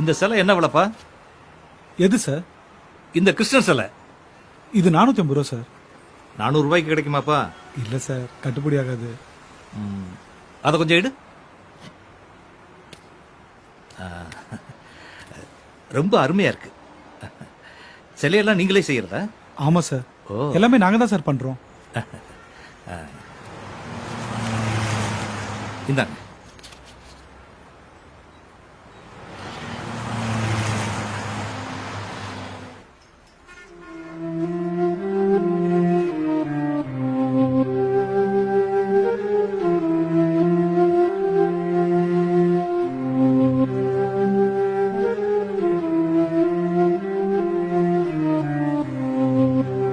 இந்த சிலை என்ன விலைப்பா? எது சார்? இந்த கிருஷ்ணன் சிலை இது 450 ரூபா சார். 400 ரூபாய்க்கு கிடைக்குமாப்பா? இல்லை சார், கட்டுப்படி ஆகாது. அதை கொஞ்சம் எடு. ரொம்ப அருமையா இருக்கு. சிலையெல்லாம் நீங்களே செய்யறதா? ஆமாம் சார், ஓ, எல்லாமே நாங்கள் தான் சார் பண்ணுறோம். இந்தாங்க.